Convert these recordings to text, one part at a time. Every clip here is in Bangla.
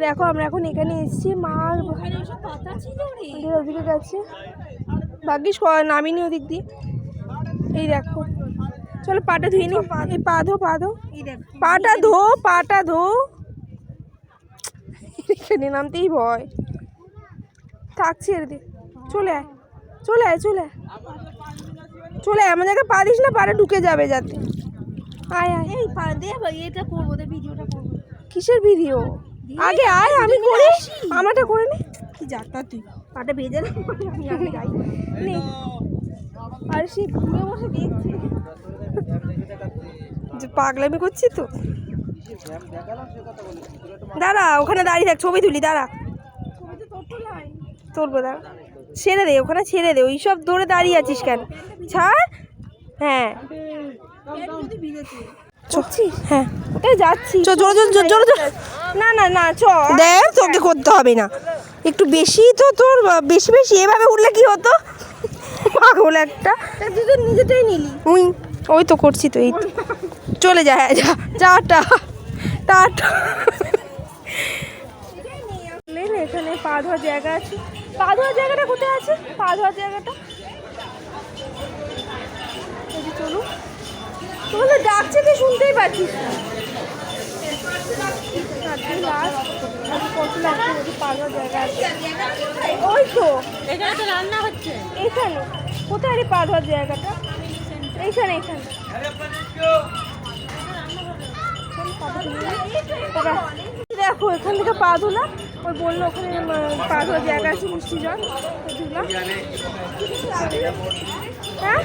দেখো আমরা এখন এখানে এসেছি, মার ওদিকে গেছে, ভাগ্যিস নামিনি ওদিক দিয়ে। এই দেখো, চলো পাটা ধুয়ে নি। এই পা ধো, পাটা ধো। এখানে নামতেই ভয় থাকছে। চলে আয় আমার জায়গায় পা দিস না, পাটা ঢুকে যাবে যাতে। আয় এই পা দে, এটা করবো, ভিডিওটা করবো। কিসের ভিডিও? আগে আয়, আমি করি, আমারটা করে নে। কি যাতা তুই, পাটা ভেজে না আমি যাই নে। আর সে ঘুরে বসে দেখছি, যে পাগলামি করছি তো। দাঁড়া, ওখানে দাঁড়িয়ে থাক, ছবি তুলি, দাঁড়া। তুলবো, দাঁড়া, ছেড়ে দে, ওখানে ছেড়ে দে, ওই সব দৌড়ে দাঁড়িয়ে আছিস কেন? ছাড়। হ্যাঁ হ্যাঁ, ওটাই যাচ্ছি। না চ, দেখ তোকে করতে হবে না, একটু বেশি তো তোর, বেশি এভাবে উঠলে কি হতো? পাগল একটা, তুই তো নিজেটাই নিলি। ওই তো করছি তো, এই তো চলে যা, যা টাটা। এখানে পা ধোয়ার জায়গা আছে। পা ধোয়ার জায়গাটা কোথায় আছে? পা ধোয়ার জায়গাটা চলুন, তোমাদের ডাকছে, তুই শুনতেই পাচ্ছিস না। কত লাগছে, পা ধোয়ার জায়গা আছে। ওই তো এখানে তো রান্না হচ্ছে। এখানে কোথায় রে পা ধোয়ার জায়গাটা? এইখানে। দেখো, এখান থেকে পা ধুলাম, ওই বললো ওখানে পা ধোয়ার জায়গা আছে, মিষ্টি জল ধুলাম। হ্যাঁ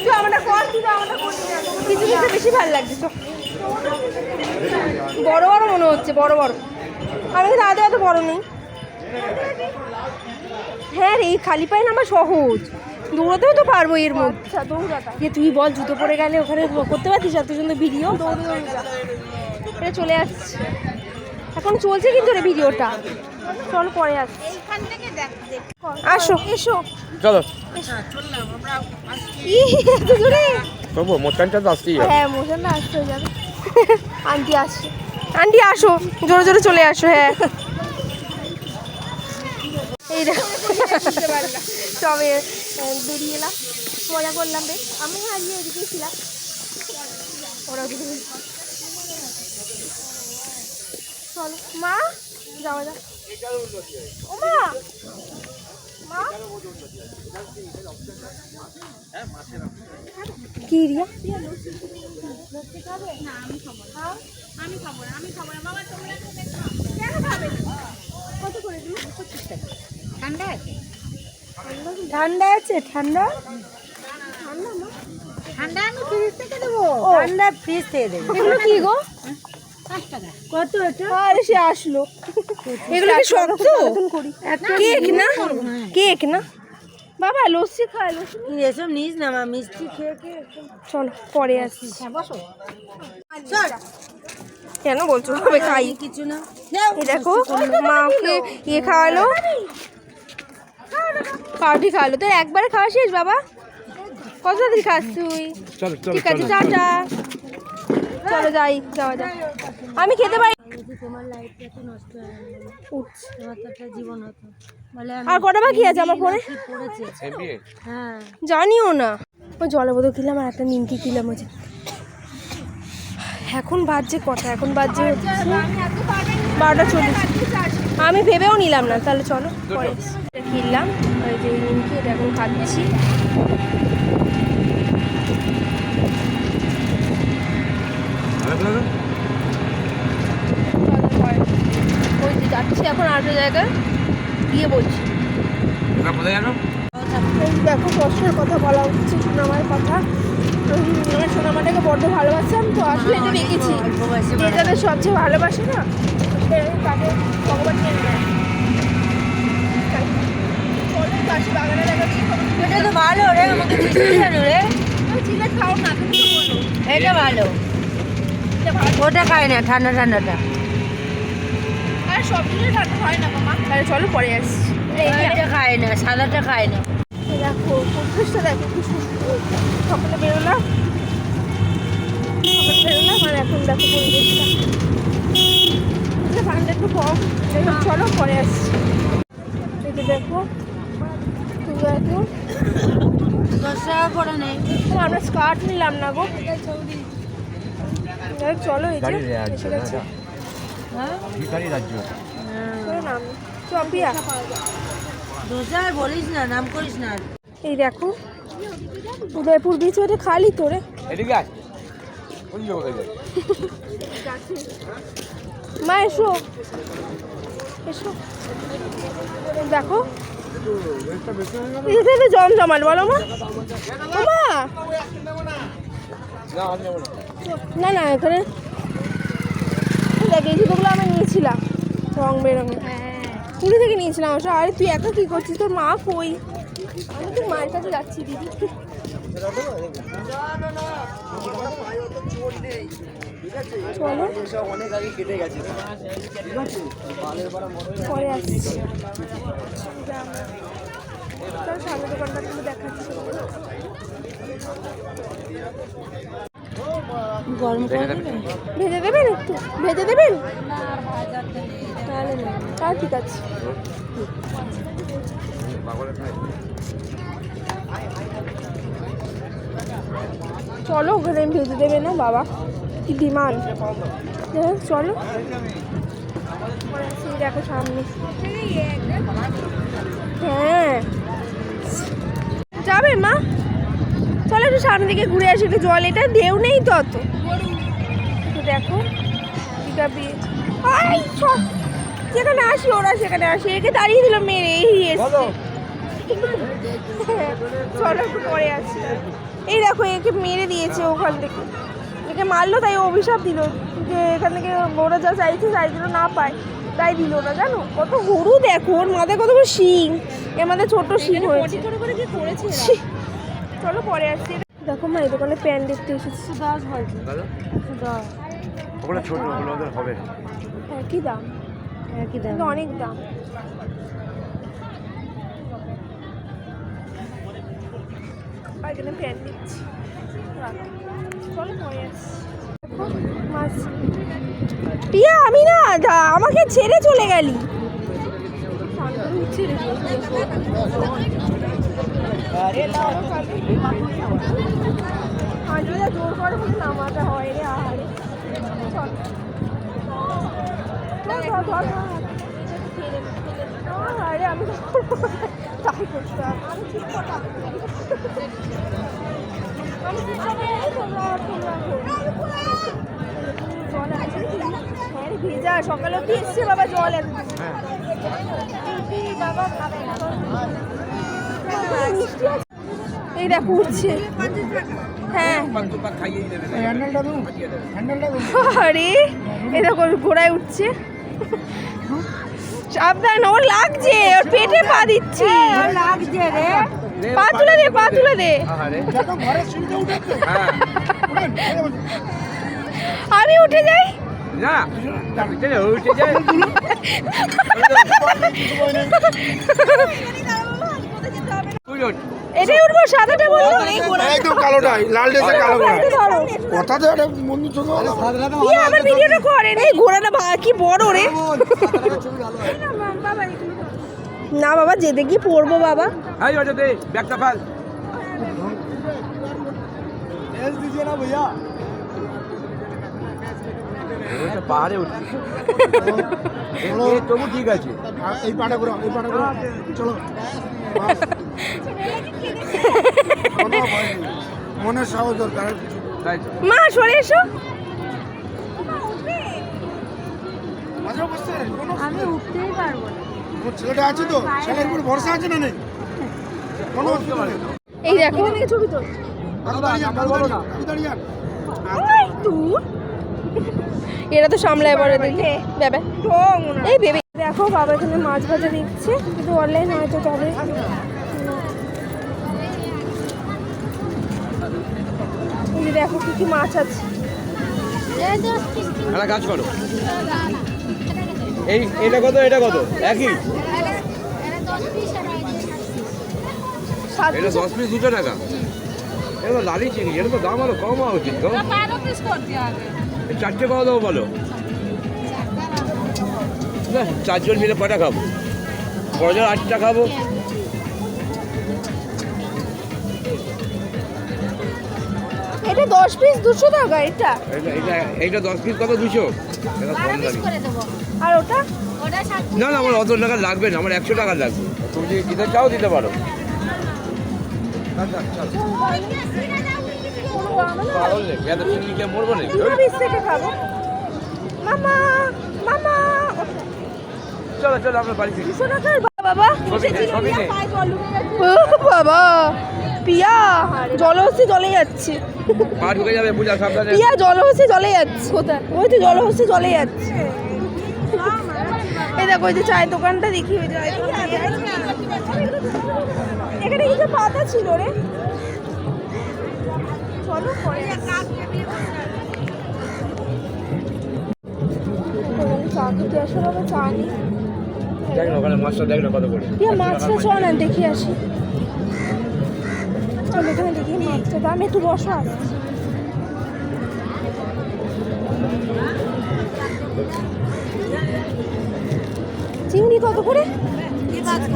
তো আমারটা কর, কিছু বেশি ভালো লাগছে। বড় মনে হচ্ছে, বড় আমি কিন্তু আদে অত বড় নেই। হ্যাঁ রে, এই খালি পায়ে নামা সহজ, দৌড়াতেও তো পারবো এর মধ্যে। দৌড়াটা তুই বল, জুতো পরে গেলে ওখানে করতে পারছিস এত সুন্দর ভিডিও? এটা চলে আসছে, এখন চলছে কিন্তু রে ভিডিওটা। চল পরে আসছি, আসো এসো, চলো। হ্যাঁ মোশন না আসতে হয়ে যাবে। আন্টি আসো, জোরে চলে আসো। হ্যাঁ এই সবে বেরিয়ে এলাম, মজা করলাম বেশ। আমি হারিয়ে এদিকেই ছিলাম, ওরা চলো মা, যাওয়া যাক। ও মা কি রিয়া, কত করে দিল? 25 টাকা। ঠান্ডা আছে, ঠান্ডা আমি ফ্রিজ থেকে দেবো। ঠান্ডা ফ্রিজ থেকে দেবো। এগুলো কি গো? 5 টাকা। কত এটা? আরে সে আসলো, এগুলো কি শক্ত? কেক না বাবা, লস্যি খায়। এসব নিস না মা, মিষ্টি খেয়ে চলো পরে আসছি। কেন বলছো হবে খাই? কিছু না, দেখো মা ওকে ইয়ে খাওয়ালো, পাউরুটি খাওয়ালো। তো একবারে খাওয়া শেষ বাবা? কত দিন খাস তুই? ঠিক আছে, টাটা। চলো যাওয়া যাক। আমি খেতে পারি। তোমার লাইফটা তো নষ্ট হয়ে গেল, তোমার তো একটা জীবন হতো। আর কটা বাকি আছে আমার ফোনে? হ্যাঁ জানিও না। ওই জলের বোতল কিনলাম আর একটা নিমকি কিনলাম। হচ্ছে এখন বাজছে 12:40। আমি ভেবেও নিলাম না। তাহলে চলো পরে কিনলাম, ওই যে নিমকি, এটা এখন খাচ্ছি। ওই যে যাচ্ছি এখন আরেকটা জায়গায় গিয়ে বলছি। দেখো কষ্টের কথা বলা হচ্ছে, সোনামার কথা। সোনামাটাকে বড্ড ভালোবাসতাম, তো আসলে এটা রেখেছি, যে যাদের সবচেয়ে ভালোবাসে না তাকে ভগবান নিয়ে নেয়। এটা তো ভালো রে, আমাকে চিলে খাও না, তুমি তো বলো এটা ভালো। ওটা খায় না, ঠান্ডাটা। আর সব কিছু ঠান্ডা হয় না মামা। তাহলে চলো পরে আসছি। এটা খায় না, সাদাটা খায় না। দেখো পরিবেশটা দেখো কি সুন্দর। সকালে বেরোলাম আর এখন দেখো পরিবেশটা। কম। চলো পরে আসছি। এই যে দেখো দেখো 10 টাকা করে নেই। আমরা স্কার্ট নিলাম না গো। চলো এই যে এসে গেছে। হ্যাঁ ভিখারি রাজ্য। চলো নাম চম্পিয়া। দোষায় বলিস না, নাম করিস না। এই দেখো উদয়পুর বিচ ওটা খালি তোরে। এদিকে আয়। কোন জায়গায় যাই? মা এসো এসো দেখো এটা জমজমাট বলো মা। ও মা না না এখানে দেখ এই জুতোগুলো আমি নিয়েছিলাম রং বেরঙের। পুরী থেকে নিয়েছিলাম। আরে তুই একা কি করছিস? তোর মা কই? আমি তোর মায়ের কাছে যাচ্ছি দিদি। চলো পরে আসছি। সামনে দোকানটা কিন্তু দেখাচ্ছি। গরম করে দেবে? ভেজে দেবেন একটু? ভেজে দেবেন? তাহলে না তাহলে ঠিক আছে। চলো ওখানে ভেজে দেবে না বাবা, কি ডিমান্ড। চলো দেখো সামনে। হ্যাঁ যাবে মা? চলো একটু সামনে দিকে ঘুরে আসি, একটু জল, এটা ঢেউ নেই তো অত। দেখো যেখানে আসি ওরা সেখানে আসি, একে দাঁড়িয়ে দিল মেরে এই এসছে। চলো একটু পরে আসি। এই দেখো একে মেরে দিয়েছে ওখান থেকে, একে মারলো তাই অভিশাপ দিল যে এখান থেকে ওরা যা চাইছে চাইছিল না পায় তাই দিল না। জানো কত হরু, দেখো ওর মাথায় কত বড় শিং, এর মাথায় ছোট শিং হয়েছে। চলো পরে আসছি। দেখো মা এই দোকানে প্যান্ট দেখতে এসেছি। 10 হয়তো 10 ওগুলো ছোট, ওগুলো ওদের হবে। একই দাম, একই দাম। কিন্তু অনেক দাম। এখানে প্যান্ট দিচ্ছি। চলো পরে আসছি। মাছ টিয়া আমি না আমাকে ছেড়ে চলে গেলি। জোর করে বলে নামাতে হয় রে। আহারে আরে আমি তাই করতাম। ভেজা সকালে অব্দি এসছে বাবা জল। বাবা এই দেখো উঠছে। হ্যাঁ আরে এই দেখো ঘোড়ায় উঠছে। সাবধান, ওর লাগছে, ওর পেটে পা দিচ্ছে। লাগছে রে, পা তুলে দে, পা তুলে দে। আমি উঠে যাই না উঠে যায়। এটাই উঠবো, সাদাটা বললো। একদম কালোটাই, লাল ড্রেসে কালো ঘোড়া। কথা তো একটা বন্ধু চোখে হলো। আমার ভিডিওটা করেন। এই ঘোড়াটা কি বড় রে। না বাবা যেতে কি পড়বো বাবা। ব্যাগটা ফেল। পাহাড়ে উঠছি তবু ঠিক আছে। এই পাটা ঘোরা, এই পাটা ঘোরা, চলো। মনের সাহস দরকার। মা সরে এসো। আমি উঠতেই পারবো না। তোর ছেলেটা আছে তো, ছেলের উপর ভরসা আছে না নেই? কোনো অসুবিধা নেই। এই দেখো ছবি তো এরা তো সামলায় বড় দেখে বেবে এই বেবে। দেখো বাবা এখানে মাছ ভাজা দিচ্ছে, কিন্তু অনলাইন হয়তো তবে। এই দেখো কি কি মাছ আছে। একটা কাজ করো, এটা কত, এটা কত একই? এটা 10 পিস 200 টাকা। এটা তো লালি চিংড়ি, এটা তো দাম আরো কম হওয়া উচিত। 4টে পাওয়া দাও বলো। চারজন মিলে কটা খাবো? কজন 8টা খাবো। এটা 10 পিস 200 টাকা এটা। এইটা 10 পিস কত? 200। এটা কম দামি। আর ওটা না না, আমার অত টাকা লাগবে না, আমার 100 টাকা লাগবে। তুমি যদি দিতে চাও দিতে পারো। পাগল নাকি? এত চিংড়ি খেয়ে মরবো নাকি? 2 পিস থেকে খাবো। মামা মামা চলো চলো আমরা বাড়ি থেকে। 200 টাকার বাবা। সবই নেই। ও বাবা, পিয়া জলহস্তি জলে যাচ্ছে। পা ঢুকে যাবে, পূজা সাবধানে। পিয়া জলহস্তি জলে যাচ্ছে। কোথায়? ওই তো জলহস্তি জলে যাচ্ছে। এই দেখো, ওই যে চায়ের দোকানটা দেখি, ওই যে এখানে কিছু পাতা ছিল রে। চলো পরে চা খেতে আসলে হবে, চা নেই। দেখ না ওখানে মাছটা, দেখ না কত করে। পিয়া মাছটা চল না দেখি আসি। চল এখানে দেখি মাছটা দাম একটু বসো আসছি। চিংড়ি কত করে?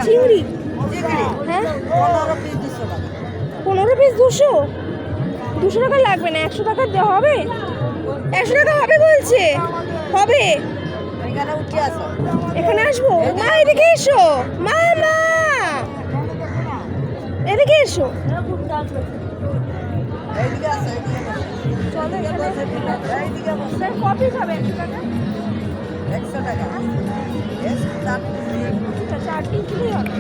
চিংড়ি হ্যাঁ 15 পিস 200 টাকা লাগবে না, 100 টাকা দেওয়া হবে। 100 টাকা হবে বলছে, হবে। এখানে আসবো মা, এদিকে এসো মা, মা এদিকে এসো। কপি খাবে 100 টাকা। 4 পিস দিলেই হবে।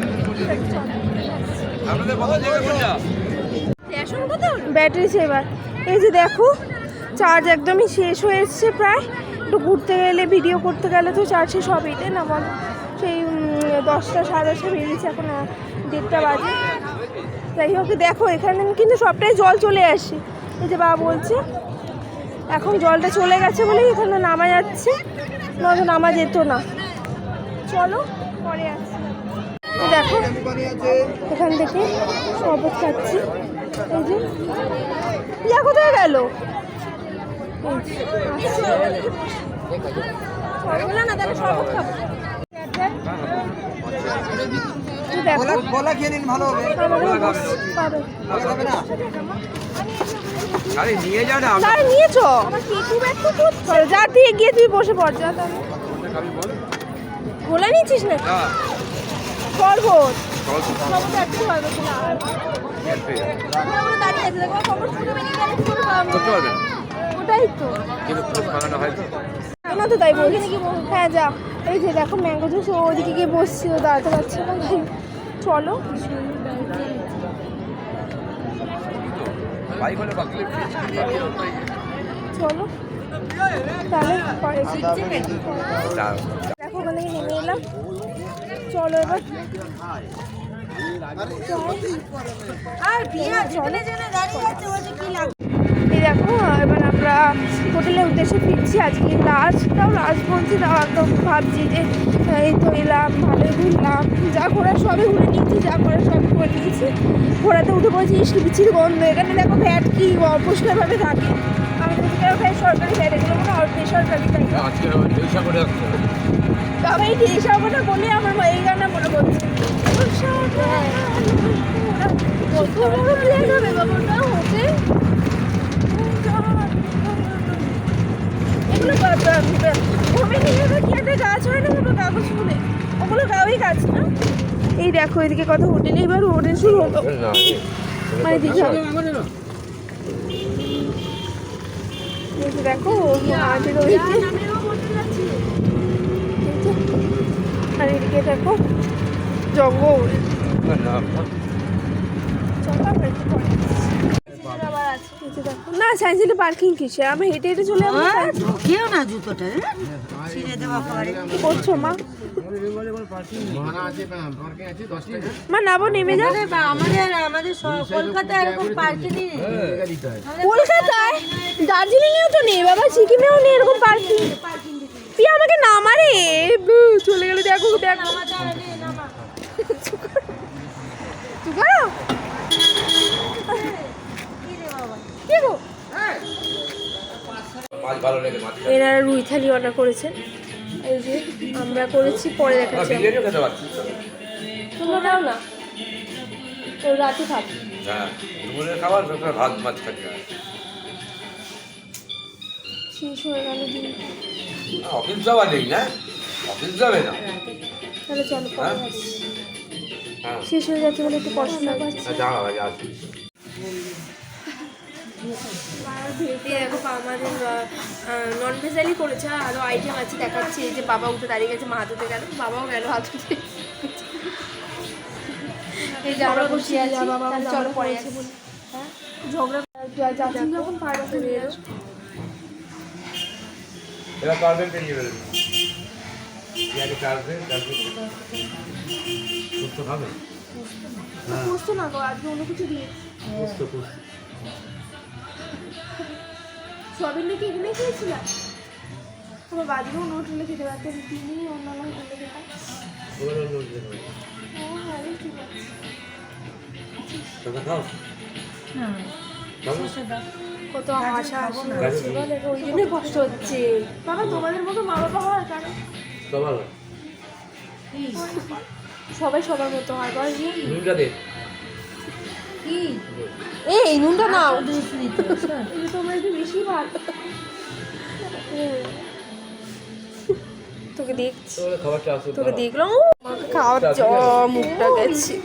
আপনাদের কত দেবে কোনটা? Battery saver. এই যে দেখো, চার্জ একদমই শেষ হয়ে এসছে প্রায়। একটু ঘুরতে গেলে, ভিডিও করতে গেলে তো চার্জ শেষ হবেই, তাই না বলো? সেই 10টা 10:30 বেরিয়েছে, এখন 1:30 বাজে। যাই হোক, দেখো এখানে কিন্তু সবটাই জল চলে আসে। এই যে বাবা বলছে এখন জলটা চলে গেছে বলেই এখানে নামা যাচ্ছে, নয়তো নামা যেত না। চলো পরে আসছি। দেখো এখান থেকে শরবত খাচ্ছি। এই যে পিয়া কোথায় গেল? না তাহলে শরবত খাবো। বলা খেয়ে নিন, ভালো হবে। আরে নিয়ে যা না। তাই নিয়েছো? যা দিয়ে গিয়ে তুই বসে পড় যা। তাহলে গোলা নিয়েছিস না? শরবত শরবত একটু হবে কিনা? করতে পারবে না। ওটাই তো কিন্তু খুব বানানো হয় তো। না তো তাই বলছি। হ্যাঁ যা। এই যে দেখো ম্যাঙ্গো জুস, ওদিকে গিয়ে বসছিল, দাঁড়াতে পারছে না। চলো বাইক হলে বাকলে চলো তাহলে পরে দেখো ওখান থেকে নেমে এলাম। চলো এবার আর বিয়া যেখানে যেখানে দাঁড়িয়ে আছে ওটা কি লাগবে? এই দেখো এবার আমরা হোটেলের উদ্দেশ্যে ফিরছি। আজকে লাস্ট বলছি, তাও একদম ভাবছি যে এই তো এলাম, ভালোই ঘুরলাম, যা ঘোরার সবই ঘুরে নিয়েছি, যা করার সবই করে নিয়েছি। ঘোরাতে উঠে বলছি ইসকি বিচির গন্ধ। এখানে দেখো ভ্যাট কি অপরিষ্কারভাবে থাকে। আমি বলছি ভ্যাট সরকারি ভ্যাট, এগুলো মনে হয় বেসরকারি। তাই তবে এই টিসাগরটা বলে আমার এই গানটা মনে পড়ছে। কত বড় প্লেট হবে বাবুটা হতে। এগুলো খেতে গাছ হয় না, ওগুলো কাগজ ফুলে, ওগুলো গাওই গাছ না। এই দেখো এদিকে কত হোটেলে এবার হোটেল শুরু হলো, মানে দীঘা। দেখো আর এদিকে দেখো জঙ্গল। না সায়েন্স সিটি পার্কিং কিসে? আমি হেঁটে হেঁটে চলে যাবো। ঢুকিও না জুতোটা ছিঁড়ে দেওয়া পরে। কি করছো মা? মা নাবো, নেমে যাও। আমাদের কলকাতায় এরকম পার্কিং নেই। কলকাতায় দার্জিলিংয়েও তো নেই বাবা, সিকিমেও নেই এরকম পার্কিং। তুই আমাকে নামা রে, চলে গেলে দেখো দেখো। এরা রুই থালি অর্ডার করেছে। এই যে আমরা করেছি, পরে না, দেখাচ্ছি। বিরিয়ানিও খেতে পারছি তো। তোমরা দাও না, তো রাতে খাব। হ্যাঁ, দুপুরের খাবার সবসময় ভাত মাছ খাচ্ছি না। শেষ হয়ে গেল দিন। অফিস যাওয়া নেই না, অফিস যাবে না। তাহলে চলো পরে হ্যাঁ? আসি। হ্যাঁ, শেষ হয়ে যাচ্ছে বলে একটু কষ্ট লাগছে। দাঁড়া ভাই আসিস। দেখো আমাদের নন ভেজালি করেছে, আরও আইটেম আছে দেখাচ্ছি। এই যে বাবা উঠে দাঁড়িয়ে গেছে, মা হাত ধুতে গেল, বাবাও গেল হাত ধুতে। এই যে আমরা বসে আছি, তাহলে চলো পরে আসি বলি। হ্যাঁ, ঝগড়া যাচ্ছি যখন পারবে এলো। এরা পারবেন নিয়ে বেরোবে। বিরিয়ানি কাটবে, কাটবে। সুস্থ খাবে? বুঝতো না গো, আজকে অন্য কিছু দিয়ে সুস্থ, সুস্থ। সবিন নাকি এখানেই খেয়েছিলাম। আমার বাড়িও নোট হলে খেতে পারতেন, তিনি অন্যান্য হোটেলে খেতাম। ওরা লোক দেবে। হ্যাঁ, ঠিক আছে। তোমরা খাও? খাবো? কত হাসা হাসি হচ্ছে বলে, ওই জন্যই কষ্ট হচ্ছে। বাবা তোমাদের মতো মা বাবা হয় কারণ সবার সবাই সবার মতো হয়, বল যে নুনটা দে। এই নুনটা নাও, তোমরা একটু বেশি ভালো। তোকে দেখছি, তোরা খাবারটা আসো। তোকে দেখলাম আমাকে খাওয়ার মুখটা গেছে।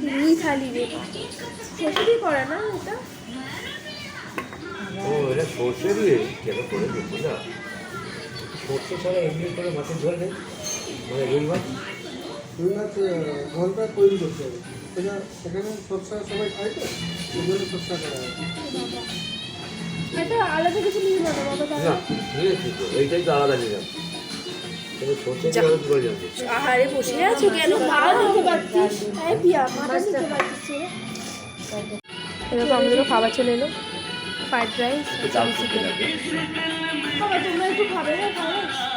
দুই থালি রে, শ্বশুরই করে না এটা। ও এটা সর্ষে দিয়ে কেন করে দেখবো না, সর্ষে ছাড়া এমনি করে মাছের ঝোল নেই, মানে রুই মাছ। রুই মাছ ঝোলটা তৈরি করতে হবে, সেখানে সরষা সবাই খায় তো, ওই জন্য সরষা করা হয়। এটা আলাদা কিছু নিয়ে যাবে বাবা তাহলে। না নিয়েছি তো, এইটাই তো আলাদা নিলাম। কিন্তু সর্ষে দিয়ে আলাদা করে যাবে। আহারে বসে আছো কেন, ভালো নিতে পারতিস। এই পিয়া মাথা নিতে পারতিস রে। এরকম আমাদেরও খাবার চলে এলো, ফ্রাইড রাইস, বাবা তোমরা একটু খাবে না?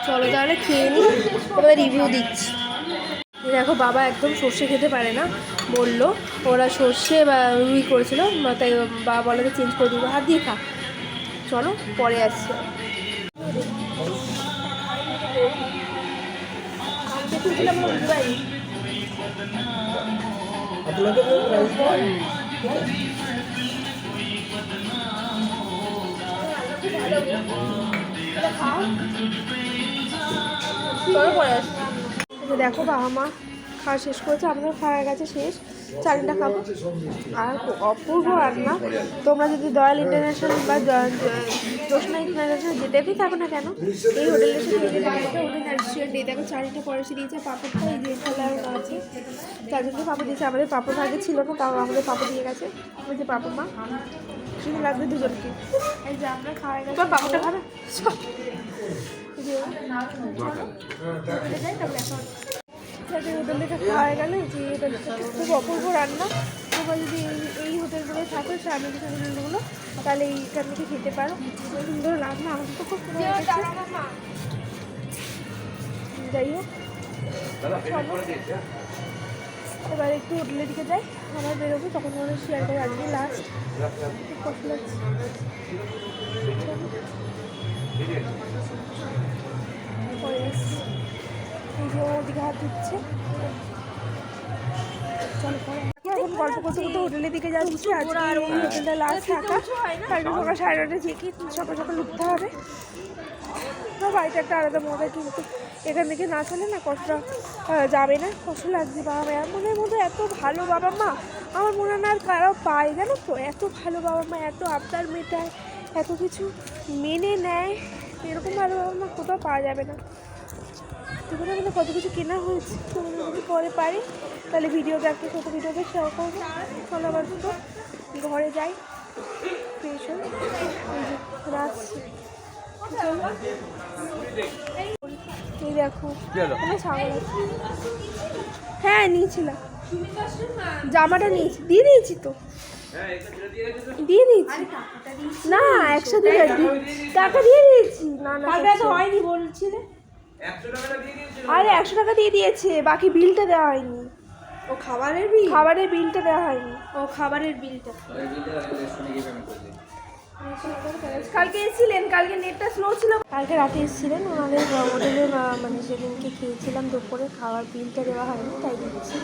চলো তাহলে খেয়ে নিই, তোমাদের রিভিউ দিচ্ছি। দেখো বাবা একদম সর্ষে খেতে পারে না, বললো ওরা সর্ষে বা রুই করেছিল, তাই বাবা বলে চেঞ্জ করে দিব, হাত দিয়ে খা। চলো পরে আসছি। চলো পরে আসছি। দেখো বাবা মা খাওয়া শেষ করেছে, আমাদের খাওয়া গেছে শেষ, চাটনিটা খাবো। আর অপূর্ব রান্না। তোমরা যদি দয়াল ইন্টারন্যাশনাল বা জোসনা ইন্টারন্যাশনাল যেটাতেই থাকো না কেন, এই হোটেলের সাথে হোটেল রেস্টুরেন্ট এই দেখো চাটনিটা পরে দিয়েছে, পাঁপড়টা এই যে ফলানো আছে, চারজনকে পাঁপড় দিয়েছে। আমাদের পাঁপড় ভাগে ছিল না, তাও আমাদের পাঁপড় দিয়ে গেছে। ওই যে পাঁপড় মা শুনে লাগবে দুজনকে। এই যে আমরা খাওয়া গেছে, পাঁপড়টা খাবে হোটেল থেকে খাওয়া গেল। যে হোটেলটা খুব অপূর্ব রান্না। তোমরা যদি এই হোটেলগুলো থাকো, স্বামী হোটেলগুলো, তাহলে এইখান থেকে খেতে পারো। সুন্দর রান্না, আমাদের তো খুব ভালো লেগেছে। যাই হোক, এবার একটু হোটেলের দিকে যাই, আবার বেরোবো, তখন মনে শেয়ার করে। আজকে লাস্ট, খুব কষ্ট লাগছে। পরে আসছি, এই যে ওদিকে হাত দিচ্ছে। চলো পরে এখন গল্প করতে করতে হোটেলের দিকে যাচ্ছি। আজকে এই হোটেলটা লাস্ট থাকা, কালকে সকাল 9:30 থেকে সকাল সকাল উঠতে হবে। বাড়িতে একটা আলাদা মজা, কিন্তু এখান থেকে না চলে না, কষ্ট যাবে না, কষ্ট লাগছে। বাবা মা মনের মধ্যে এত ভালো বাবা মা, আমার মনে হয় না আর কারো পায়, জানো তো, এত ভালো বাবা মা, এত আবদার মেটায়, এত কিছু মেনে নেয়, এরকম ভালো বাবা মা কোথাও পাওয়া যাবে না। তোমরা আমাদের কত কিছু কেনা হয়েছে, তোমাদের যদি পরে পারি তাহলে ভিডিও দেখতে, কত ভিডিওতে শেয়ার করবো। চলো আবার দুটো ঘরে যাই, ফ্রেশ হয়ে রাখছি। এই দেখো ছাগল আছে। হ্যাঁ নিয়েছিলাম, জামাটা নিয়েছি, দিয়ে দিয়েছি তো, দিয়ে দিয়েছি না, একসাথে টাকা দিয়ে দিয়েছি। না না হয়নি বলছিলে, আরে 100 টাকা দিয়ে দিয়েছে, বাকি বিলটা দেওয়া হয়নি। ও খাবারের বিল, খাবারের বিলটা দেওয়া হয়নি। ও খাবারের বিলটা কালকে এসেছিলেন, কালকে নেটটা স্লো ছিল। কালকে রাতে এসেছিলেন, ওনাদের হোটেলে মানে সেদিনকে খেয়েছিলাম দুপুরে, খাওয়ার বিলটা দেওয়া হয়নি তাই দিচ্ছি।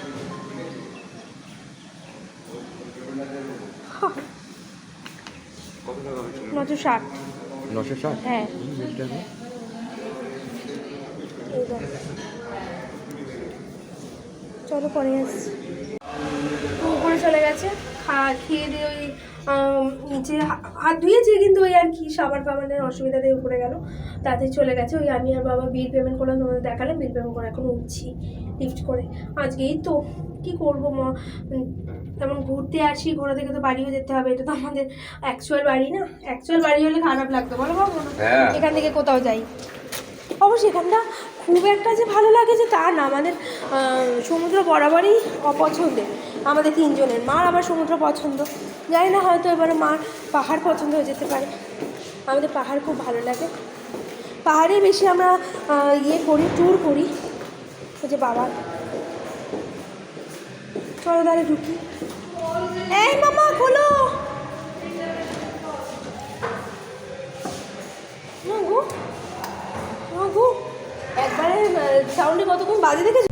কত টাকা হয়েছিল? 960। 960? হ্যাঁ এই দেখ। চলো পরে আসছি। উপরে চলে গেছে, খেয়ে দিয়ে ওই নিচে হাত ধুয়েছে, কিন্তু ওই আর কি সাবান ফাবানের অসুবিধাতে উপরে গেল, তাতে চলে গেছে। ওই আমি আর বাবা বিল পেমেন্ট করলাম, তোমাদের দেখালাম বিল পেমেন্ট করে এখন উঠছি লিফট করে। আজকেই তো কি করবো তেমন ঘুরতে আসি, ঘোরা থেকে তো বাড়িও যেতে হবে, এটা তো আমাদের অ্যাকচুয়াল বাড়ি না। অ্যাকচুয়াল বাড়ি হলে খারাপ লাগতো বলো বাবু না, এখান থেকে কোথাও যাই। অবশ্যই এখানটা খুব একটা যে ভালো লাগে যে তা না, আমাদের সমুদ্র বরাবরই অপছন্দের আমাদের তিনজনের। মার আবার সমুদ্র পছন্দ, জানি না হয়তো এবারে মার পাহাড় পছন্দ হয়ে যেতে পারে। আমাদের পাহাড় খুব ভালো লাগে, পাহাড়ে বেশি আমরা ইয়ে করি, ট্যুর করি। ওই যে বাবা, চলো তাহলে ঢুকি। এই মামা খোলো একবারে সাউন্ডে কতক্ষণ বাজে দেখেছো?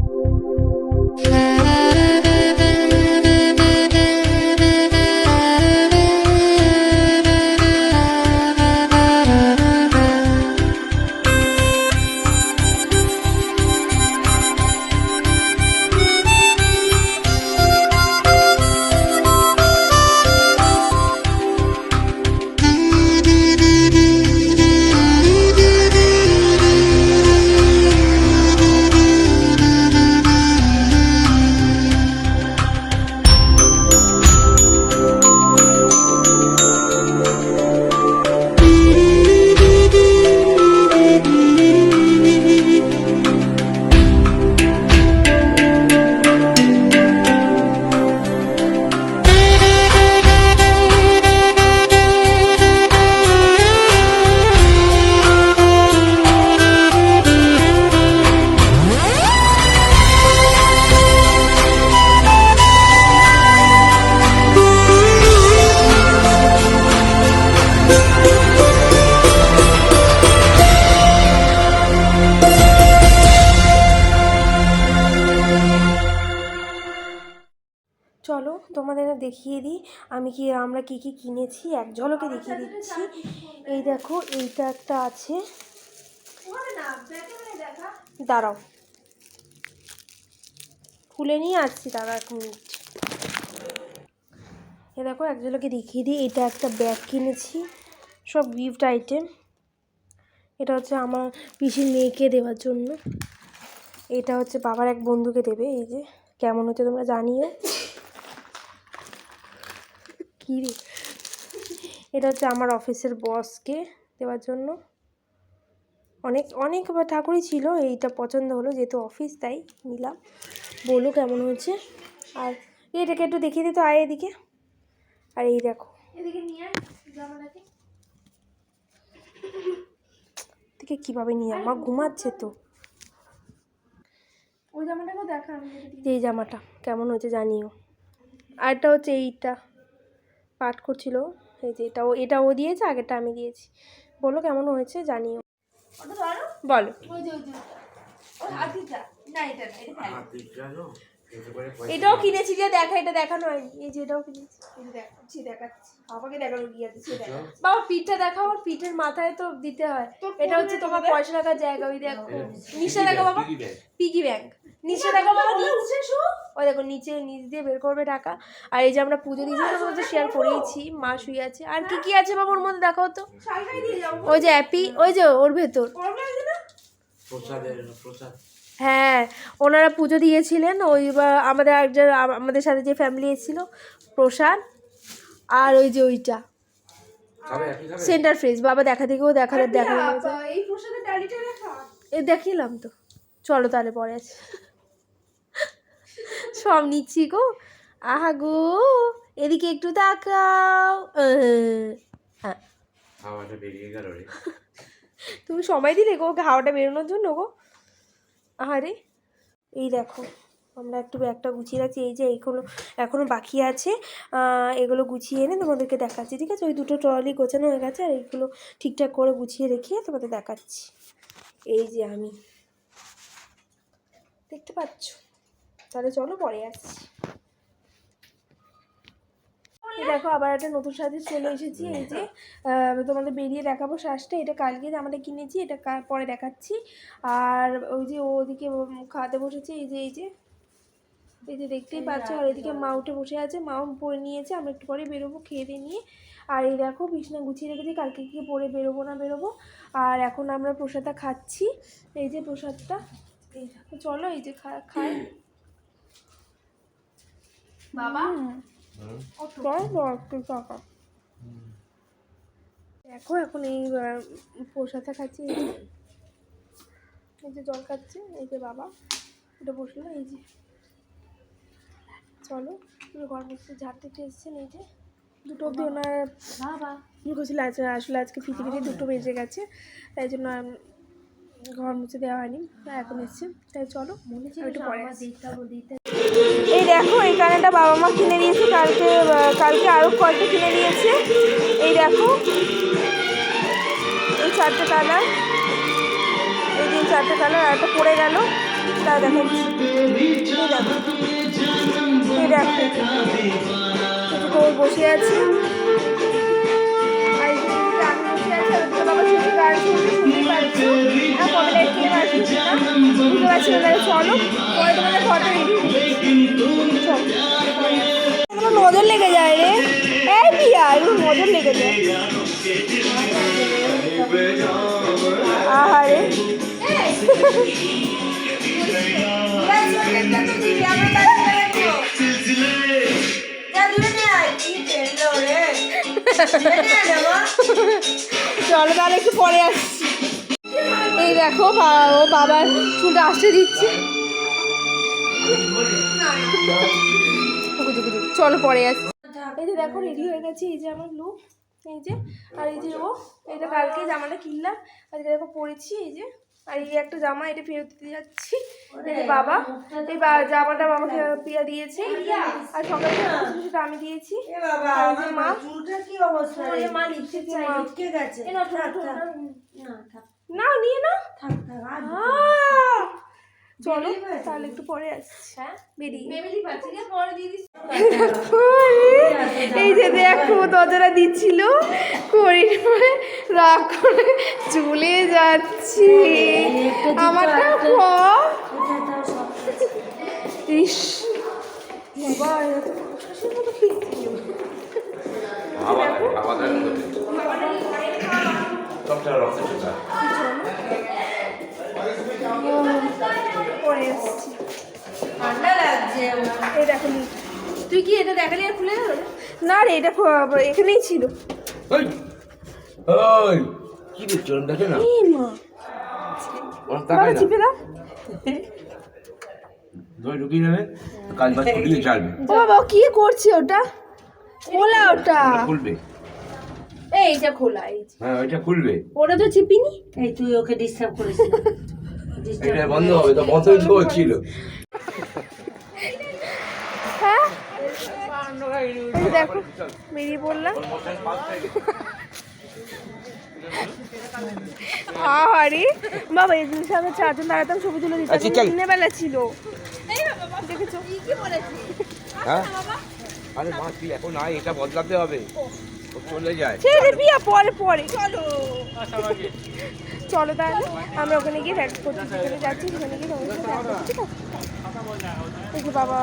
চলো তোমাদের দেখিয়ে দিই আমরা কি কি কিনেছি, এক ঝলকে দেখিয়ে দিচ্ছি। এই দেখো, এইটা একটা আছে, দাঁড়াও খুলে নিয়ে আসছি, দাঁড়াও 1 মিনিট। এই দেখো এক ঝলকে দেখিয়ে দিই, এটা একটা ব্যাগ কিনেছি, সব গিফট আইটেম। এটা হচ্ছে আমার পিসির মেয়েকে দেওয়ার জন্য, এটা হচ্ছে বাবার এক বন্ধুকে দেবে। এই যে কেমন হচ্ছে তোমরা জানিও। কি রে, এটা হচ্ছে আমার অফিসের বসকে দেওয়ার জন্য। অনেক ঠাকুরই ছিল, এইটা পছন্দ হলো যেহেতু অফিস তাই নিলাম। বলো কেমন হয়েছে। আর এটাকে একটু দেখিয়ে দিত, আয় এদিকে। আর এই দেখো এদিকে নিয়ে জামাটাকে, এদিকে কীভাবে নিয়ে আমার ঘুমাচ্ছে তো। ওই জামাটাকেও দেখা, এই জামাটা কেমন হয়েছে জানিও। আরটা হচ্ছে এইটা পাঠ করছিল, এই যে এটা ও দিয়েছে, আগেরটা আমি দিয়েছি। বলো কেমন হয়েছে জানিও। বলো এটাও কিনেছি যে দেখা, এটা দেখানো হয়নি। এই যে এটাও কিনেছি, দেখাচ্ছি, দেখাচ্ছি বাবাকে দেখানো গিয়ে দিচ্ছি। বাবা পিঠটা দেখাও, পিঠের মাথায় তো দিতে হয়। এটা হচ্ছে তোমার পয়সা রাখার জায়গা। ওই দেখো নিচে দেখো বাবা, পিগি ব্যাংক নিচে দেখো বাবা, ওই দেখো নিচে নিচ দিয়ে বের করবে টাকা। আর এই যে আমরা পুজো দিয়েছি, তোমার তো শেয়ার করেইছি, মা শুয়ে আছে। আর কি কি আছে বাবা ওর মধ্যে দেখাও তো। ওই যে অ্যাপি, ওই যে ওর ভেতর হ্যাঁ, ওনারা পুজো দিয়েছিলেন। ওই আমাদের একজন আমাদের সাথে যে ফ্যামিলি এসেছিল, প্রসাদ। আর ওই যে ওইটা সেন্টার ফ্রেশ, বাবা দেখা থেকেও দেখালো। এ দেখিলাম তো, চলো তাহলে পরে আছে। সব নিচ্ছি গো, আহা গো এদিকে একটু তাকাও। হ্যাঁ হাওয়াটা বেরিয়ে গেল রে। তুমি সময় দিলে গো হাওয়াটা বেরোনোর জন্য গো। আরে এই দেখো আমরা একটু ব্যাগটা গুছিয়ে রাখছি। এই যে এইগুলো এখনও বাকি আছে, এগুলো গুছিয়ে এনে তোমাদেরকে দেখাচ্ছি, ঠিক আছে? ওই দুটো ট্রলি গোছানো হয়ে গেছে, আর এইগুলো ঠিকঠাক করে গুছিয়ে রেখে তোমাদের দেখাচ্ছি। এই যে আমি, দেখতে পাচ্ছ? তাহলে চলো পরে আসছি। দেখো আবার একটা নতুন সাজে চলে এসেছি। এই যে তোমাদের বেরিয়ে দেখাবো শ্বাসটা। এটা কালকে জামাটা কিনেছি, এটা পরে দেখাচ্ছি। আর ওই যে ওদিকে খাওয়াতে বসেছে, এই যে দেখতেই পাচ্ছ। আর এদিকে মা উঠে বসে আছে, মাও পরে নিয়েছে। আমরা একটু পরে বেরোবো খেয়ে দিয়ে নিয়ে। আর এই দেখো বিছনা গুছিয়ে রেখেছি, কালকে কি পরে বেরোবো না বেরোবো। আর এখন আমরা প্রসাদটা খাচ্ছি, এই যে প্রসাদটা। এই দেখো চলো, এই যে খাই বাবা। দেখো এখন এই প্রসাদটা খাচ্ছি, এই যে জল খাচ্ছে, এই যে বাবা এটা বসলো। এই যে চলো ঘর বসে ঝাড়তে এসেছেন। এই যে দুটো অব্দি ওনার বাবা করছিল, আসলে আজকে ফিতে 2টো বেজে গেছে, তাই জন্য ঘর মুছে দেওয়া হয়নি, এখন এসছে। তাই চলো একটু পরে এই দেখো এই কানেরটা বাবা মা কিনে দিয়েছে, কালকে আরও কয়েকটা কিনে দিয়েছে। এই দেখো এই 4টে কালার, এই যে 4টে কালার, আর একটা পড়ে গেল, তা দেখাচ্ছি। এই দেখো বসে আছে, আর আমি বসে আছি, আর বাবা শুনতে গান শুনতেই পারছো। আর কবে খেয়ে পারছি না, বুঝতে পারছি না। চলো পরে তোমাদের ঘরটা রেডি। নজর লেগে যায় রে, এই বিয়া এগুলো নজর লেগে যায়। আহারে চলো তাহলে একটু পরে আসছি। এই দেখো ও বাবার চুলটা আসতে দিচ্ছে, চলো পরে আসছি। এই যে দেখো রেডি হয়ে গেছে, এই যে আমার লুক, এই যে। আর এই যে ও, এটা কালকে জামাটা কিনলাম, আজকে দেখো পরেছি। এই যে আর এই একটা জামা, এটা ফেরত দিতে যাচ্ছি। এই যে বাবা, এই জামাটা বাবাকে পিয়া দিয়েছে, আর সকালে সেটা আমি দিয়েছি। মা মা লিপস্টিক না নিয়ে না, চলো তাহলে একটু পরে আসছি। এই যে দেখো দরজাটা দিচ্ছিল, করির পরে রাগ করে চলে যাচ্ছি। আমারটা ইস বাবা পরে আসছি। ঠান্ডা লাগছে। এই দেখো তুই কি এটা দেখালি আর খুলে না রে, এটা এখানেই ছিল। কি দেখছো দেখে না, চিপে দাও, ঢুকিয়ে নেবে, কাজ বাজ খুলিয়ে চালবে। ও বাবা কি করছে ওটা? খোলা ওটা খুলবে, এইটা খোলা, এই হ্যাঁ ওইটা খুলবে, ওটা তো চিপিনি। এই তুই ওকে ডিস্টার্ব করিস, এটা বন্ধ হবে তো, বন্ধই তো হচ্ছিল। হ্যাঁ দেখো বেরিয়ে পড়লাম। আরে বাবা এই জিনিস আমরা 4জন দাঁড়াতাম, ছবি তুলে দিতাম, দিনের বেলা ছিল। দেখেছো কি বলেছি? হ্যাঁ আরে মা তুই এখন আয়, এটা বদলাতে হবে, ও চলে যায়। ছেড়ে বিয়া পরে পরে চলো চলো তাহলে আমরা ওখানে গিয়ে দেখা করতে যাচ্ছি, ওখানে গিয়ে তোমাদের সাথে দেখা করছি, ঠিক আছে? এই যে বাবা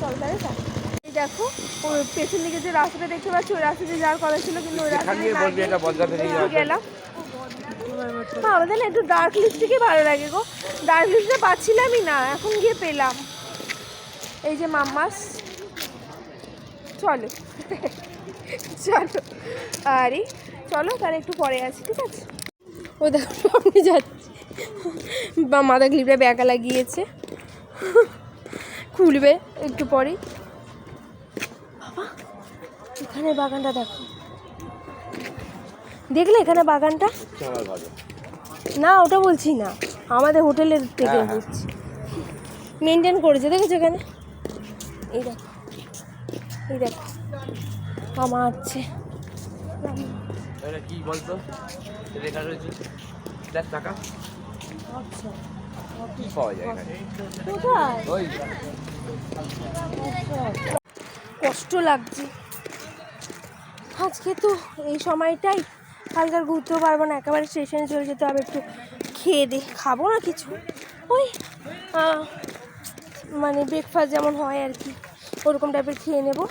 চল তাহলে এই দেখো ওই পেছন দিকে যে রাস্তাটা দেখতে পাচ্ছি, ওই রাস্তাতে যাওয়ার কথা ছিল, কিন্তু ওই রাস্তায় গেলাম। আমাদের না একটু ডার্ক লিপস্টিকই ভালো লাগে গো, ডার্ক লিপস্টিক পাচ্ছিলামই না, এখন গিয়ে পেলাম। এই যে মাম্মাস, চলো চলো আরে চলো তাহলে একটু পরে আছি, ঠিক আছে? ওই দেখো সামনে যাচ্ছি, বা মাথা ক্লিপটা ব্যাকা লাগিয়েছে, খুলবে একটু পরেই। বাবা এখানে বাগানটা দেখো, দেখলে এখানে বাগানটা? না ওটা বলছি না, আমাদের হোটেলের থেকে বলছি। মেনটেন করেছে, দেখেছো এখানে? এই দেখো, এই দেখো আমার আছে এটা কি বলতো লেখা রয়েছে দেখ টাকা কি পাওয়া যায় এখানে কোথায়? ওই কষ্ট লাগছে আজকে তো এই সময়টাই, কালকে আর ঘুরতেও পারবো না, একেবারে স্টেশনে চলে যেতে হবে। একটু খেয়ে দে, খাবো না কিছু, ওই মানে ব্রেকফাস্ট যেমন হয় আর কি, ওরকম টাইপের খেয়ে নেবো।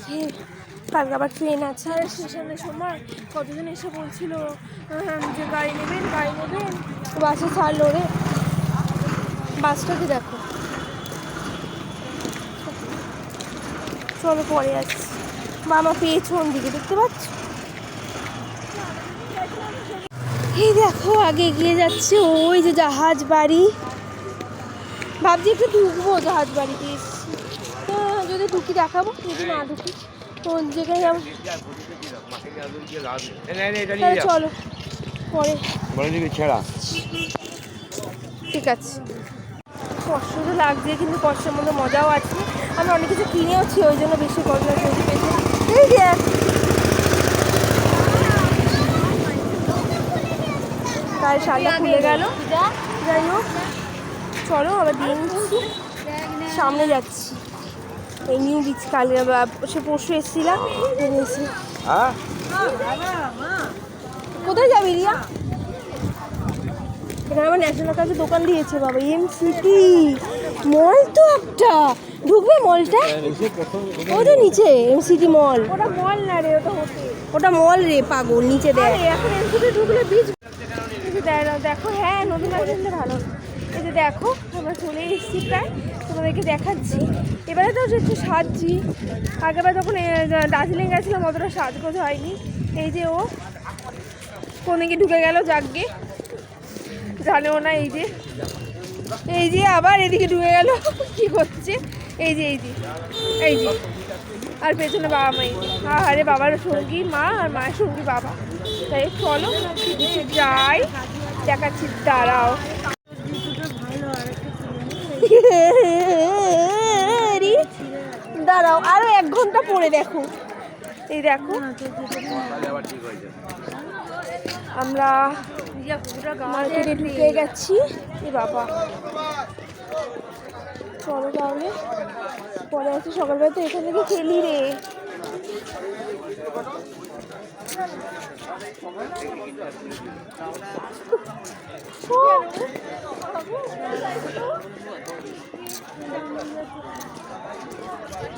খেয়ে কালকে আবার ট্রেন আছে। আর স্টেশনের সময় কতজন এসে বলছিল যে গাড়ি নেবেন, গাড়ি নেবেন, বাসে ছাড়লো রে। বাসটাকে দেখো, চলো পরে আসছি। মামা পেছন দিকে দেখতে পাচ্ছ, এই দেখো আগে এগিয়ে যাচ্ছে ওই যে জাহাজ বাড়ি। ভাবছি একটু ঢুকবো জাহাজ বাড়িতে, এসছি যদি ঢুকি দেখাবো, যদি না ঢুকি তো যেখানে যাবো। তাহলে চলো পরে ছেড়া ঠিক আছে। কষ্ট তো লাগছে কিন্তু কষ্টের মধ্যে মজাও আছে। আমি অনেক কিছু কিনেওছি, ওই জন্য বেশি কষ্ট লাগছে। এই দেখ তার শাড়িটা খুলে গেল। যাই হোক চলো আবার দিয়ে নিচ্ছি, সামনে যাচ্ছি। এই নিউ বিচ কালকে সে পরশু এসেছিলাম, এসে কোথায় যাবি রিয়া? এখানে আমার ন্যাশনাল কাছে দোকান দিয়েছে বাবা, এমসিটি মল তো একটা, ঢুকবে মলটা? ওটা নিচে এমসিটি মল। ওটা মল না রে, ওটা হোটেল। ওটা মল রে পাগল, নিচে দেখ। এখন এমসিটি ঢুকলে বিচ দেখো। হ্যাঁ নতুন আসলে ভালো। এই যে দেখো আমরা চলে এসেছি প্রায়, তোমাদেরকে দেখাচ্ছি। এবারে তো একটু সাজছি, আগেবার যখন দার্জিলিং গেছিলাম অতটা সাজগোজ হয়নি। এই যে ও কোন দিকে ঢুকে গেল জাগগে, জানেও না। এই যে আবার এদিকে ঢুকে গেল, কি করছে? এই যে আর পেছনে বাবা মাই, আরে বাবার সঙ্গী মা আর মায়ের সঙ্গী বাবা। তাই চলো যাই, দেখাচ্ছি, দাঁড়াও। দাঁড়াও আরো 1 ঘন্টা পরে দেখো। এই দেখো আমরা মার্কেটে ঢুকে গেছি। এই বাবা চলো তাহলে পরে আছে। সকালবেলা তো এখান থেকে খেলি রে।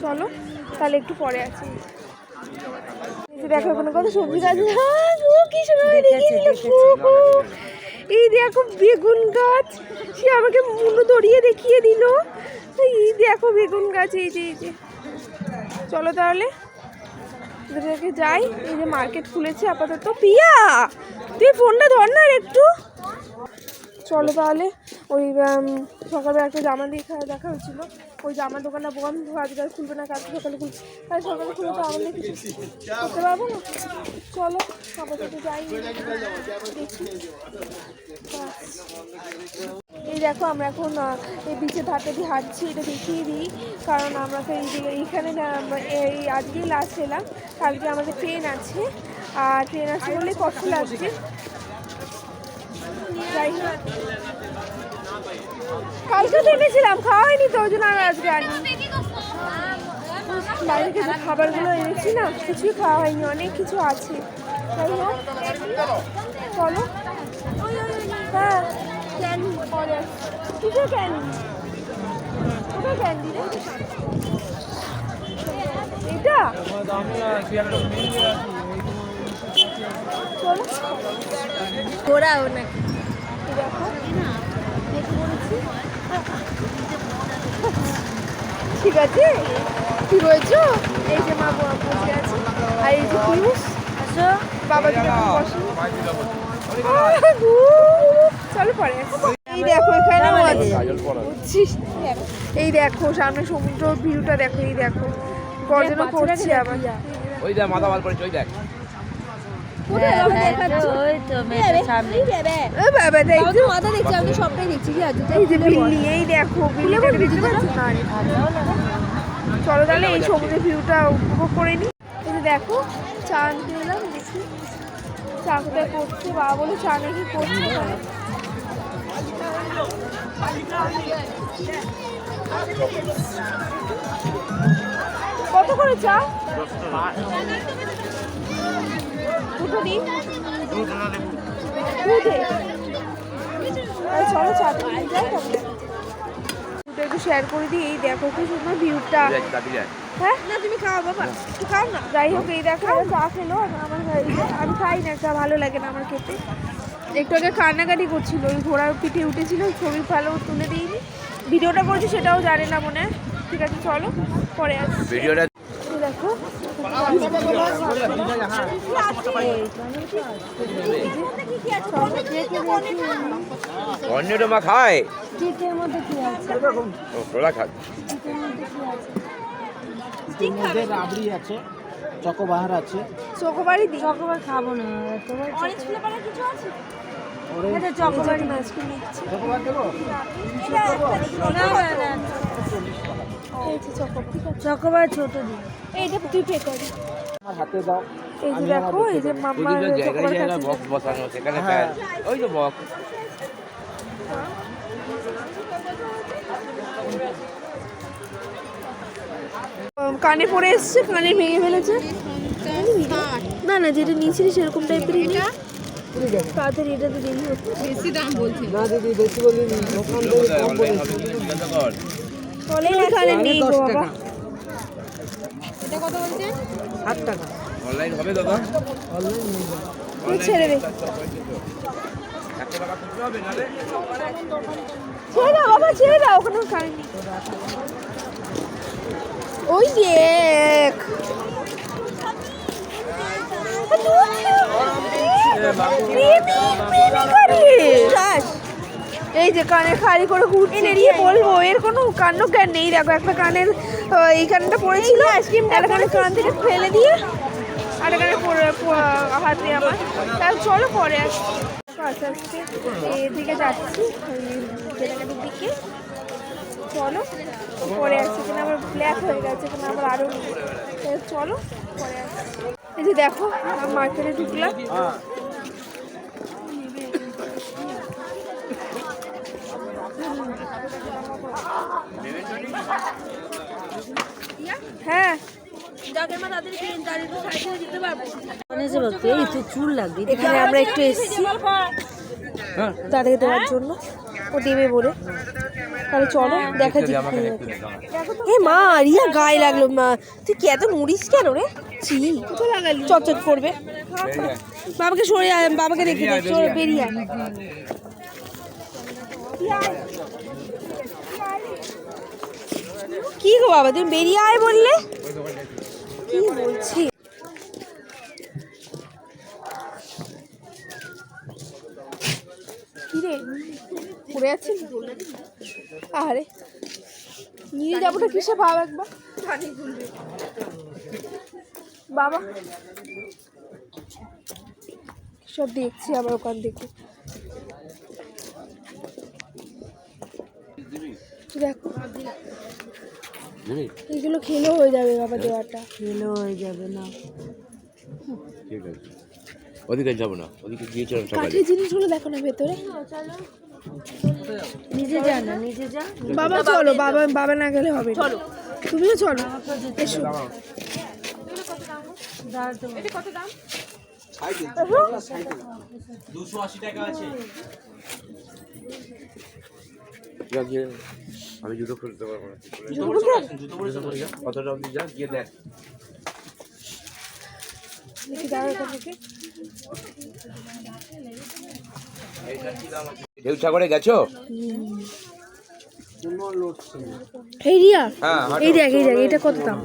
চলো তাহলে একটু পরে আছি। দেখো কোনো কত সবজি গাছ, কি সময় এই দেখো বেগুন গাছ, সে আমাকে মুন্ডু দড়িয়ে দেখিয়ে দিল। এই দেখো বেগুন গাছ, এই যে চলো তাহলে যাই। এই যে মার্কেট খুলেছে আপাতত। পিয়া তুই ফোনটা ধর না একটু। চলো তাহলে ওই সকালে একটা জামা দেখা হয়েছিল, ওই জামার দোকানটা বন্ধ, আজকে আর খুলবে না, কালকে সকালে খুলবে। তাই সকালে খুলে তো আমাদের কিছু করতে পারবো না। চলো আপাতত যাই। এই দেখো আমরা এখন এই বিচের ধারটা দিয়ে হাঁটছি, এটা দেখিয়ে দিই। কারণ আমরা তো এইখানে এই আজকেই লাস্ট এলাম, কালকে আমাদের ট্রেন আছে। আর ট্রেন আছে বলে কষ্ট লাগছে। যাই হোক কালকে তো এনেছিলাম, খাওয়া হয়নি তো, ওই জন্য আমি আজকে আনি। বাইরে কিছু খাবারগুলো এনেছি না, কিছুই খাওয়া হয়নি, অনেক কিছু আছে। যাই হোক চলো। হ্যাঁ পরে কিসের ক্যান্ডি? কোথায় ক্যান্ডি রে? এটা চলো ঘোরাও নাকি? দেখো ঠিক আছে, কি বলছো? এই যে মা বসে আছে, আর এই যে পিউষ আসো, বাবা বসে। চলো পরে। এই দেখো এখানে বুঝছিস, এই দেখো সামনে সমুদ্র ভিউটা দেখো। এই দেখো গর্জন করছে আবার, ওই দেখ মাথা বাল করেছে, ওই দেখ কোথায় বাবা দেখাচ্ছ? ওই তো মেয়েটার সামনে। এ বাবা দেখছি মাথা দেখছি আমি সবটাই দেখছি কি আছে এই যে বিল্লি এই দেখো বিল্লি দেখতে পাচ্ছ না রে। চলো তাহলে এই সমুদ্রের ভিউটা উপভোগ করে নি। এই যে দেখো চা আনতে এলাম দেখি চা কোথায় করছে বাবা বলে চা নাকি করছে ওখানে। কত করে চা? দুটো দিন দুধে চলো চা দিন যাই তাহলে দুটো একটু শেয়ার করে দিই। এই দেখো কি সুন্দর ভিউটা। হ্যাঁ না তুমি খাও বাবা একটু খাও না। যাই হোক এই দেখো চা খেলো আমার আমি খাই না চা ভালো লাগে না আমার খেতে। একটু আগে কান্নাকাটি করছিল ওই ঘোড়ার পিঠে উঠেছিল ছবি ভালো তুলে দিইনি ভিডিওটা করেছি সেটাও জানে না মনে হয়। ঠিক আছে চলো পরে আসছি ভিডিওটা দেখো। অন্যটা মা খায় চিকের মধ্যে কি আছে? ওরা খায় চিকের মধ্যে কি আছে? এর মধ্যে রাবড়ি আছে, চকোবাহার আছে, চকোবারি দিই চকোবার খাবো না তোমার। অরেঞ্জ ফ্লেভারের কিছু আছে? এটা চকোবারি না। আজকে নিচ্ছি চকোবার দেবো? না না না এই যে চকোবার ঠিক আছে চকোবার ছোট দিন। এইটা তুই পে করি। আমার হাতে দাও। এই যে দেখো এই যে মাম্মা চকোবার জায়গায় খাচ্ছে। বক্স বসানো সেখানে খায় ওই তো বক্স কানে পড়ে এসছে কানে ভেঙে ফেলেছে। না না যেটা নিয়েছিলি সেরকম টাইপেরই না তাড়াতাড়ি এটাতে দেরি হচ্ছে। না দিদি বেশি বলিনি, দোকান থেকে কম বলেছি। এখানে নেই গো বাবা। 60 টাকা। অনলাইন হবে দাদা অনলাইন নেই। তুই ছেড়ে দে 100 টাকা করতে হবে নালে ছেড়ে দাও বাবা ছেড়ে দাও ওখানে কানে নেই। ওই দেখ এই যে কানে খালি করে ঘুরছে কি বলবো এর কোনো কাণ্ড জ্ঞান নেই। দেখো একটা কানের এই কানটা পড়েছিল একটা কানের কান থেকে ফেলে দিয়ে আর কানে হাতে আমার তাই চলো পরে আসছি আস্তে আস্তে এদিকে যাচ্ছি কেনাকাটির দিকে। চলো পরে আসছি এখানে আবার ব্ল্যাক হয়ে গেছে এখানে আবার আরও চলো পরে আসছি। এই যে দেখো মার্কেটে ঢুকলাম। হ্যাঁ এই তো চুল লাগবে। এখানে আমরা একটু এসেছি তাদেরকে দেওয়ার জন্য ও দেবে বলে। তাহলে চলো দেখা এ মা রিয়া গায়ে লাগলো মা তুই কি এত নুড়িস কেন রে ছি চটচট করবে বাবাকে সরে বাবাকে রেখে দে বেরিয়ে কি গো বাবা তুমি বেরিয়ে আয় বললে কি বলছি। কি রে পড়ে যাচ্ছে আরে নিয়ে যাবো না কিসে ভাব একবার বাবা সব দেখছি আবার ওখান থেকে দেখো এইগুলো খেলেও হয়ে যাবে বাবা দেওয়াটা খেলেও হয়ে যাবে না। ঠিক আছে ওদিকে যাবো না ওদিকে গিয়েছিলাম সকালে কাঠের জিনিসগুলো দেখো না ভেতরে নিজে যা না নিজে যা। বাবা চলো বাবা বাবা না গেলে হবে চলো তুমিও চলো এসো কত দাম 280 টাকা আছে। আমি জুতো খুলতে পারবো না জুতো কতটা অব্দি যা গিয়ে দেখ দেখি দাও এখান থেকে ঢেউসাগরে গেছো এই রিয়া হ্যাঁ এই দেখ এটা কত দাম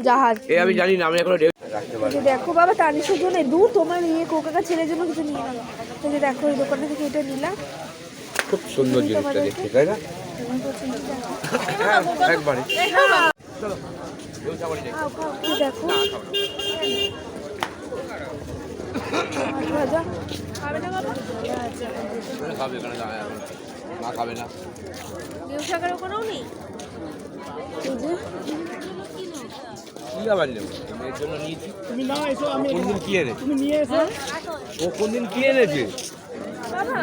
জাহাজ এই আমি জানি না আমি এখন রাখতে পারি এই যে দেখো বাবা তানিশের জন্য দূর তোমার ইয়ে কোকাকা ছেলের জন্য কিছু নিয়ে নাও। এই যে দেখো এই দোকান থেকে এটা নিলাম খুব সুন্দর জিনিসটা দেখতে তাই না হ্যাঁ একবারে চলো ঢেউসাগরে যাই এই দেখো মাছ ভাজা খাবে না বাবা? খাবে এখানে দাঁড়ায় এখন মা খাবে না কেউ শাকের ওখানেও নেই। এই যে কি আবার নেবো মেয়ের জন্য নিয়েছি তুমি নাও এসো, আমি কোনদিন কি এনে তুমি নিয়ে এসো। ও কোনদিন কি এনেছে বাবা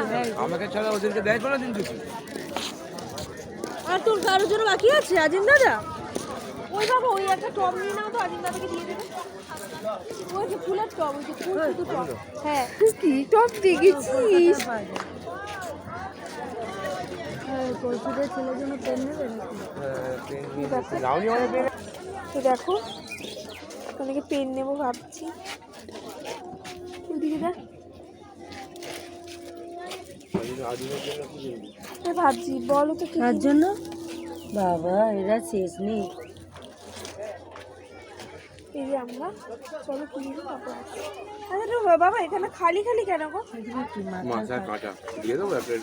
আমাকে ছাড়া ওদেরকে দেয় কোনো দিন কিছু আর তোর কারোর জন্য বাকি আছে আজিম দাদা? ওই বাবা ওই একটা টব নিয়ে নাও তো, আজিম দাদাকে দিয়ে দেবে। ওই যে ফুলের টব, ওই যে ফুল শুধু টব। হ্যাঁ কি টব দেখেছিস? কলসিদের ছেলের জন্য পেন নেবে নাওনি অনেক তো দেখো অনেকে পেন নেবো ভাবছি। ওইদিকে দেখ ভাবছি, বলো তো কি কার জন্য? বাবা এরা শেষ নেই। এই যে আমরা চলো কিনবো তারপর আসি। আচ্ছা তো বাবা এখানে খালি খালি কেন গো? মাথা কাঁটা দিয়ে দেবো একটা